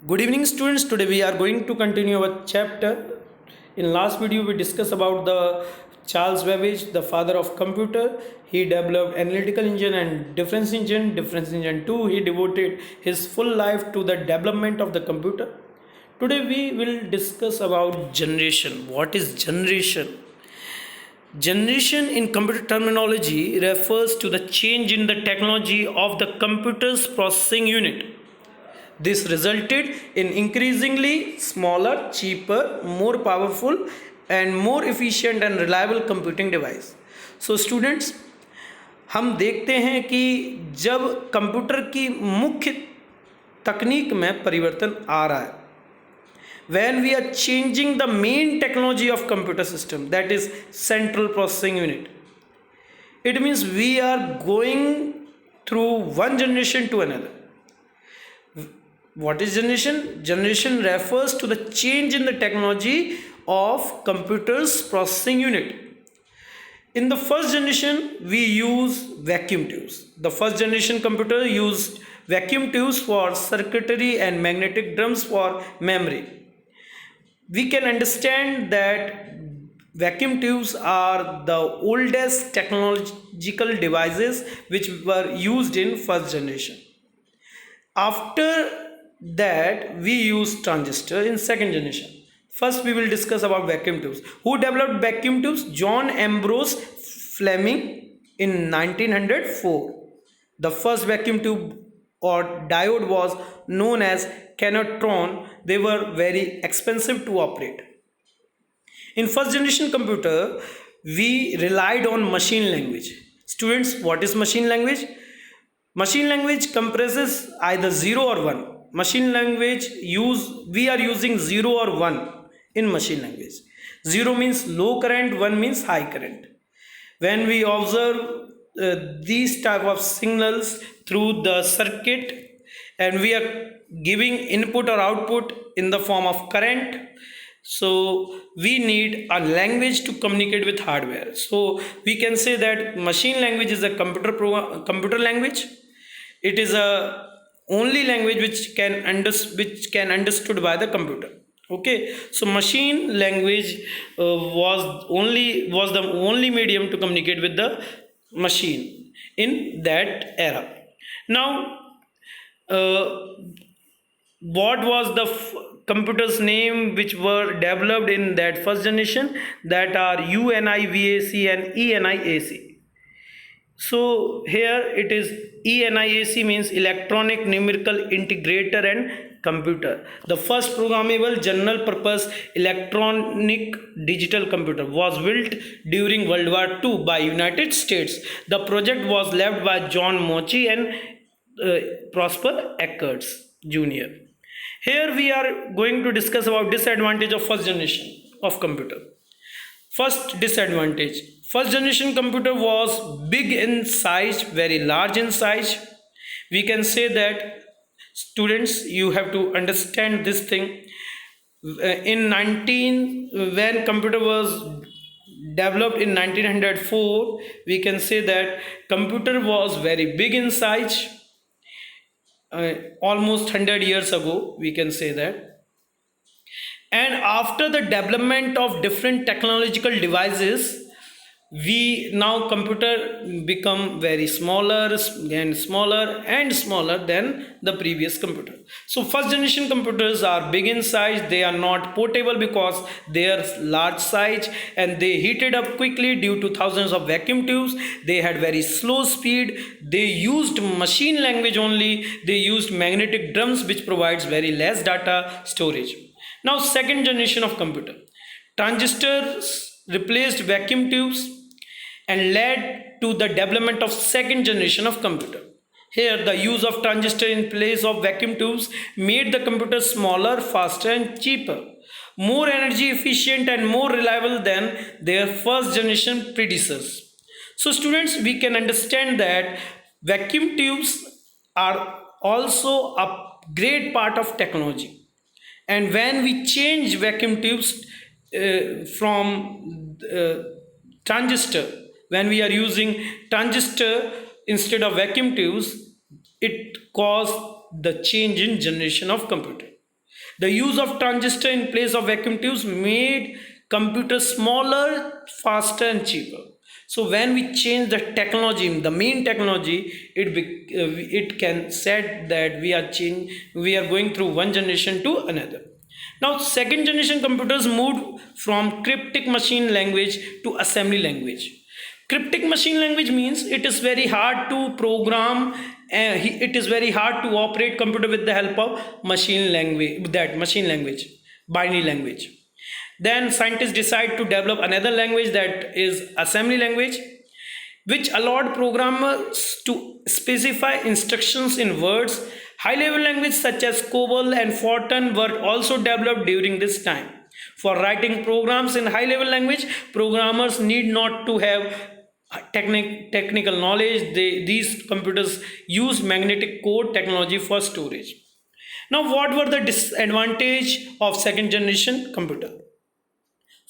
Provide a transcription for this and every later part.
Good evening students. Today we are going to continue our chapter. In last video we discussed about the Charles Babbage, the father of computer. He developed analytical engine and difference engine. Difference engine 2. He devoted his full life to the development of the computer. Today we will discuss about generation. What is generation? Generation in computer terminology refers to the change in the technology of the computer's processing unit. This resulted in increasingly smaller, cheaper, more powerful, and more efficient and reliable computing device. So students, हम देखते हैं कि जब computer की मुख्य तकनीक में परिवर्तन आ रहा है, when we are changing the main technology of computer system, that is central processing unit, it means we are going through one generation to another. What is generation? Generation refers to the change in the technology of computer's processing unit. In the first generation, we use vacuum tubes. The first generation computer used vacuum tubes for circuitry and magnetic drums for memory. We can understand that vacuum tubes are the oldest technological devices which were used in first generation. After that, we use transistor in second generation. First we will discuss about vacuum tubes. Who developed vacuum tubes? John Ambrose Fleming in 1904. The first vacuum tube or diode was known as Canotron. They were very expensive to operate. In first generation computer, we relied on machine language. Students, what is machine language? Machine language comprises either 0 or 1. Machine language we are using 0 or 1 in machine language. 0 means low current, 1 means high current. When we observe these type of signals through the circuit and we are giving input or output in the form of current, so we need a language to communicate with hardware. So we can say that machine language is a computer language. It is a only language which can understood by the computer. Okay, so machine language was the only medium to communicate with the machine in that era. Now, what was the computers name which were developed in that first generation? That are UNIVAC and ENIAC. So here it is ENIAC means electronic numerical integrator and computer. The first programmable general purpose electronic digital computer was built during World War II by United States. The project was led by John Mochi and Prosper Eckert Jr. Here we are going to discuss about disadvantage of first generation of computer. First disadvantage, first generation computer was big in size, very large in size. We can say that students, you have to understand this thing. When computer was developed in 1904, we can say that computer was very big in size. Almost 100 years ago, we can say that. And after the development of different technological devices, we now computer become very smaller and smaller and smaller than the previous computer. So first generation computers are big in size. They are not portable because they are large size and they heated up quickly due to thousands of vacuum tubes. They had very slow speed. They used machine language only. They used magnetic drums which provides very less data storage. Now second generation of computer, transistors replaced vacuum tubes and led to the development of second generation of computer. Here the use of transistor in place of vacuum tubes made the computer smaller, faster and cheaper, more energy efficient and more reliable than their first generation predecessors. So students, we can understand that vacuum tubes are also a great part of technology. And when we change vacuum tubes from transistor, when we are using transistor instead of vacuum tubes, it caused the change in generation of computer. The use of transistor in place of vacuum tubes made computers smaller, faster, and cheaper. So when we change the technology, the main technology, it can said that we are going through one generation to another. Now, second generation computers moved from cryptic machine language to assembly language. Cryptic machine language means it is very hard to program, it is very hard to operate computer with the help of machine language, binary language. Then scientists decide to develop another language, that is assembly language, which allowed programmers to specify instructions in words. High level languages such as COBOL and Fortran were also developed during this time. For writing programs in high level language, programmers need not to have technical knowledge. These computers use magnetic code technology for storage. Now, what were the disadvantage of second generation computer?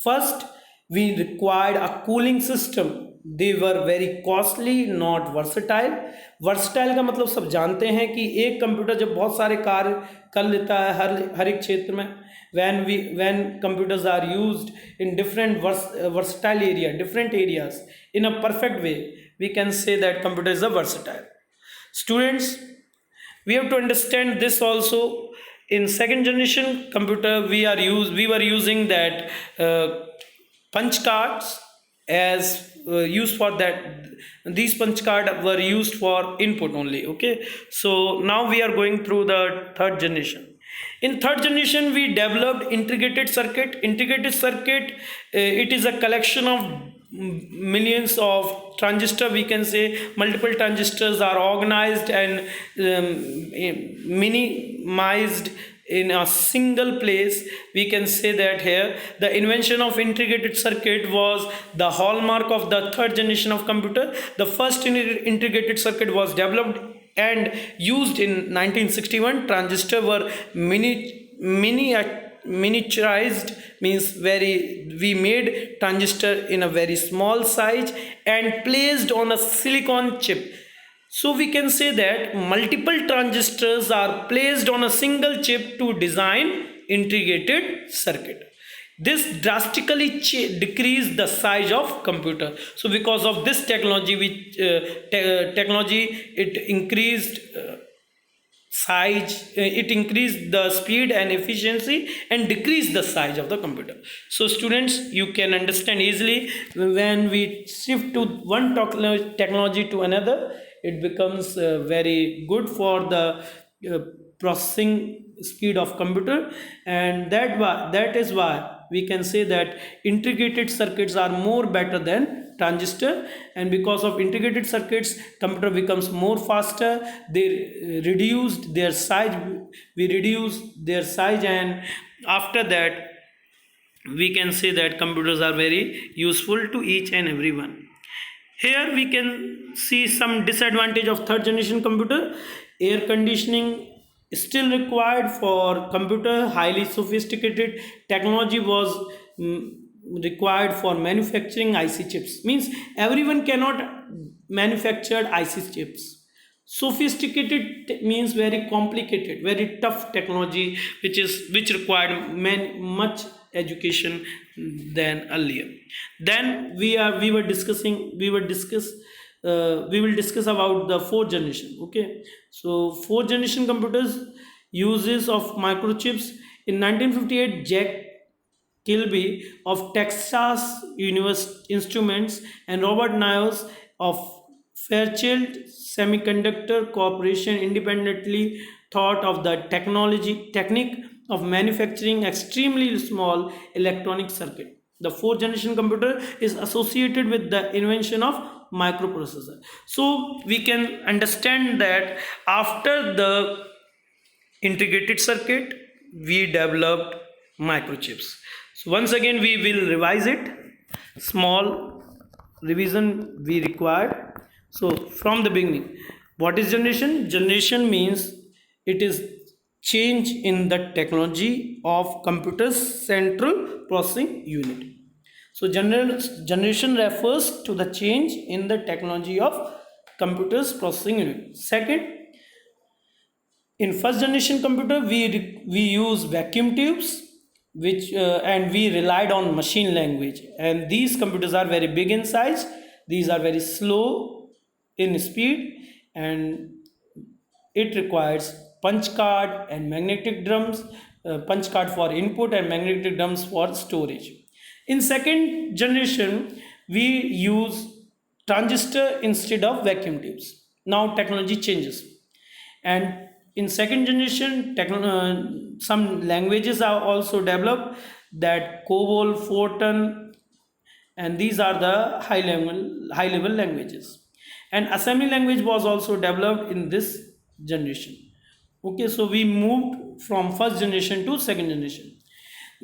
First, we required a cooling system. They were very costly, not versatile. Versatile का मतलब सब जानते हैं कि एक computer जब बहुत सारे कार्य कर लेता है हर एक क्षेत्र में. When computers are used in different different areas in a perfect way, we can say that computer is a versatile. Students, we have to understand this also. In second generation computer, we were using that punch cards as used for that. These punch card were used for input only. Okay, so now we are going through the third generation. In third generation, we developed integrated circuit. Integrated circuit, it is a collection of millions of transistors. We can say multiple transistors are organized and minimized in a single place. We can say that here the invention of integrated circuit was the hallmark of the third generation of computer. The first integrated circuit was developed and used in 1961. Transistors were miniaturized, means we made transistor in a very small size and placed on a silicon chip. So we can say that multiple transistors are placed on a single chip to design integrated circuit. This drastically decreased the size of computer. So because of this technology, it increased size, it increased the speed and efficiency and decreased the size of the computer. So students, you can understand easily, when we shift to one technology to another, it becomes very good for the processing speed of computer, and that is why we can say that integrated circuits are more better than transistor. And because of integrated circuits, computer becomes more faster. They reduced their size, and after that we can say that computers are very useful to each and everyone. Here we can see some disadvantage of third generation computer. Air conditioning is still required for computer. Highly sophisticated technology was required for manufacturing IC chips. Means everyone cannot manufacture IC chips. Sophisticated means very complicated, very tough technology, which required much education than earlier. Then we will discuss about the fourth generation. Okay, so fourth generation computers uses of microchips. In 1958, Jack Kilby of Texas Instruments and Robert Niles of Fairchild Semiconductor Corporation independently thought of the technique of manufacturing extremely small electronic circuit. The fourth generation computer is associated with the invention of microprocessor. So we can understand that after the integrated circuit, we developed microchips. So once again we will revise it. Small revision we required. So from the beginning, what is generation? Generation means it is change in the technology of computer's central processing unit. So generation refers to the change in the technology of computer's processing unit. Second, In first generation computer, we use vacuum tubes, which and we relied on machine language. And these computers are very big in size. These are very slow in speed, and it requires punch card and magnetic drums, punch card for input and magnetic drums for storage. In second generation, we use transistor instead of vacuum tubes. Now technology changes, and in second generation, some languages are also developed, that COBOL, Fortran, and these are the high level languages. And assembly language was also developed in this generation. Okay, so we moved from first generation to second generation,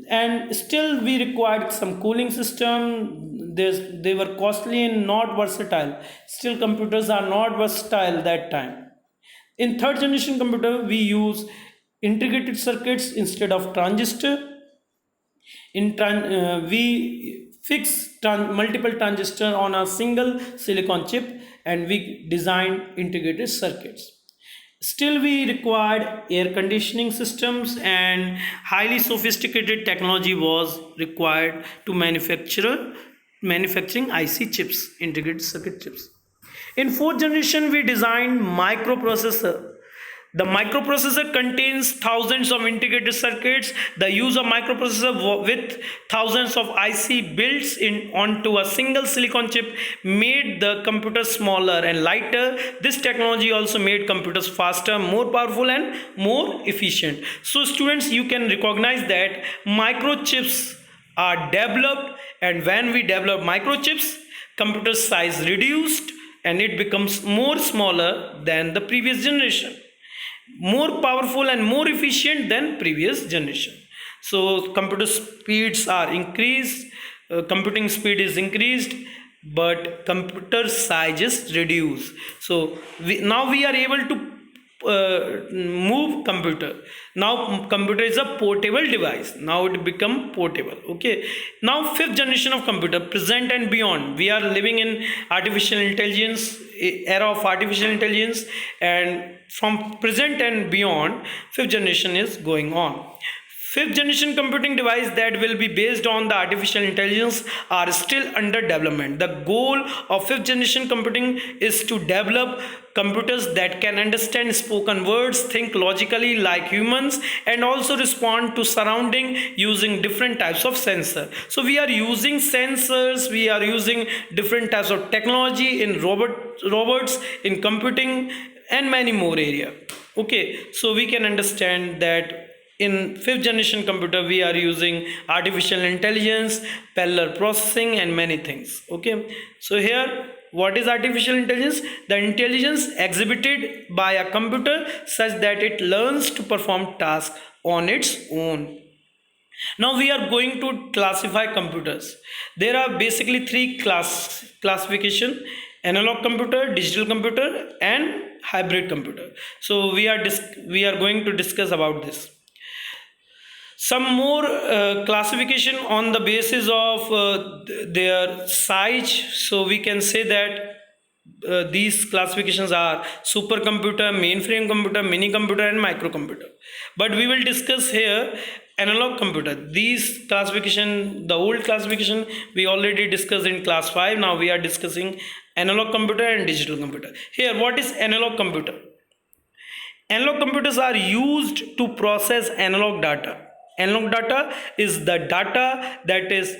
and still we required some cooling system. They were costly and not versatile. Still computers are not versatile that time. In third generation computer, we use integrated circuits instead of transistor. We fix multiple transistor on a single silicon chip, and we design integrated circuits. Still, we required air conditioning systems, and highly sophisticated technology was required to manufacturing IC chips, integrated circuit chips. In fourth generation, we designed microprocessor. The microprocessor contains thousands of integrated circuits. The use of microprocessor with thousands of IC built in onto a single silicon chip made the computer smaller and lighter. This technology also made computers faster, more powerful, and more efficient. So students, you can recognize that microchips are developed, and when we develop microchips, computer size reduced and it becomes more smaller than the previous generation, more powerful and more efficient than previous generation. So computer speeds are increased, computing speed is increased, but computer size is reduced. So now we are able to move computer. Now computer is a portable device. Now it become portable. Okay, now fifth generation of computer, present and beyond. We are living in artificial intelligence, era of artificial intelligence, and from present and beyond, fifth generation is going on. Fifth generation computing device that will be based on the artificial intelligence are still under development. The goal of fifth generation computing is to develop computers that can understand spoken words, think logically like humans, and also respond to surrounding using different types of sensor. So we are using sensors, we are using different types of technology in robots, in computing, and many more area. Okay, so we can understand that in fifth generation computer we are using artificial intelligence, parallel processing, and many things. Okay, so here, what is artificial intelligence? The intelligence exhibited by a computer such that it learns to perform tasks on its own. Now we are going to classify computers. There are basically three classification: analog computer, digital computer, and hybrid computer. So we are going to discuss about this. Some more classification on the basis of their size. So we can say that these classifications are supercomputer, mainframe computer, mini computer, and microcomputer. But we will discuss here analog computer. These classification, the old classification we already discussed in class 5. Now we are discussing analog computer and digital computer. Here, what is analog computer? Analog computers are used to process analog data. Analog data is the data that is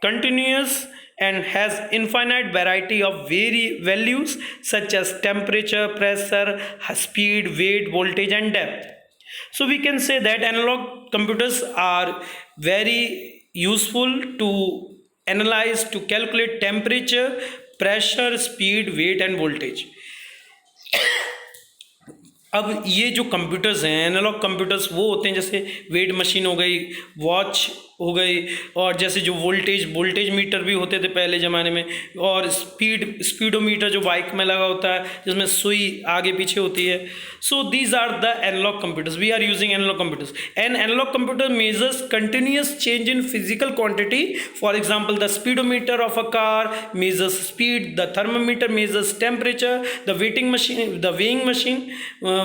continuous and has infinite variety of values such as temperature, pressure, speed, weight, voltage, and depth. So we can say that analog computers are very useful to analyze, to calculate temperature, pressure, speed, weight, and voltage. अब ये जो computers हैं, analogue computers, वो होते हैं जैसे weight machine हो गई, वॉच हो गई, और जैसे जो वोल्टेज मीटर भी होते थे पहले ज़माने में, और स्पीडोमीटर जो बाइक में लगा होता है जिसमें सुई आगे पीछे होती है. So these are the analog computers. We are using analog computers. An analog computer measures continuous change in physical quantity. For example, the speedometer of a car measures speed, the thermometer measures temperature, the weighing machine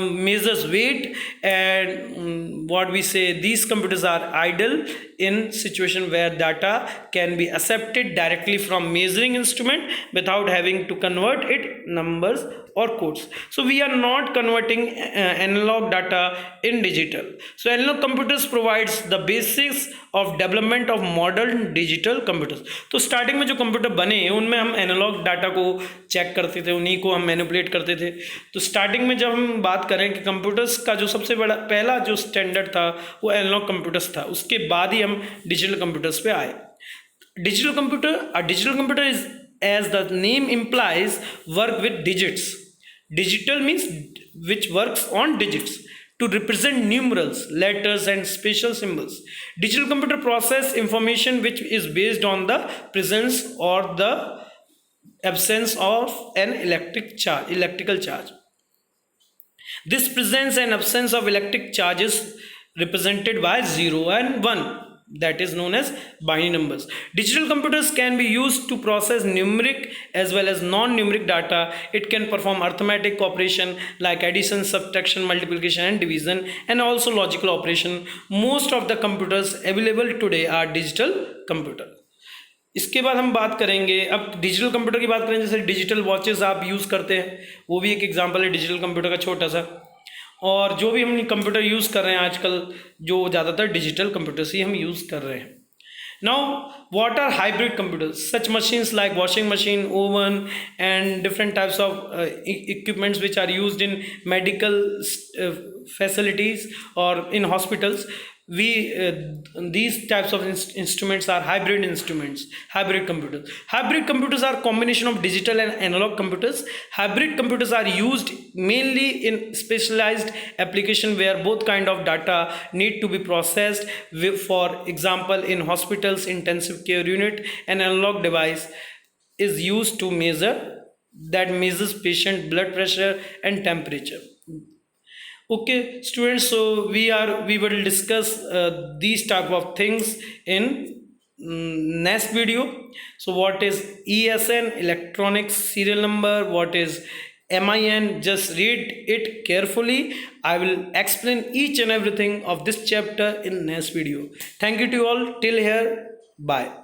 measures weight, and what we say, these computers are idle in situation where data can be accepted directly from measuring instrument without having to convert it numbers or codes. So we are not converting analog data in digital. So analog computers provides the basics of development of modern digital computers. तो starting में जो computer बने उनमें हम analogue data को check करते थे, उन्हीं को हम मैनिपुलेट करते थे. तो स्टार्टिंग में जब हम बात करें कि कंप्यूटर्स का जो सबसे बड़ा पहला जो स्टैंडर्ड था वो एनालॉग कंप्यूटर्स था, उसके बाद ही हम डिजिटल कंप्यूटर्स पे आए. Digital computer is, as the name implies, work with digits. Digital means which works on digits to represent numerals, letters and special symbols. Digital computer process information which is based on the presence or the absence of an electrical charge. This presence and absence of electric charge is represented by 0 and 1, that is known as binary numbers. Digital computers can be used to process numeric as well as non-numeric data. It can perform arithmetic operation like addition, subtraction, multiplication and division, and also logical operation. Most of the computers available today are digital computer. इसके बाद हम बात करेंगे, अब digital computer की बात करें, जैसे डिजिटल वॉचेस आप यूज़ करते हैं, वो भी एक एग्जांपल है डिजिटल कंप्यूटर का छोटा सा. और जो भी हम कंप्यूटर यूज़ कर रहे हैं आजकल, जो ज़्यादातर डिजिटल कंप्यूटर्स ही हम यूज़ कर रहे हैं. Now, what are hybrid computers? Such machines like washing machine, oven, and different types of equipments which are used in medical facilities or in hospitals. These types of instruments are hybrid instruments, hybrid computers. Hybrid computers are combination of digital and analog computers. Hybrid computers are used mainly in specialized application where both kind of data need to be processed. For example, in hospitals intensive care unit, an analog device is used to measures patient blood pressure and temperature. Okay students, so we will discuss these type of things in next video. So what is ESN, electronic serial number, what is MIN, just read it carefully. I will explain each and everything of this chapter in next video. Thank you to you all till here. Bye.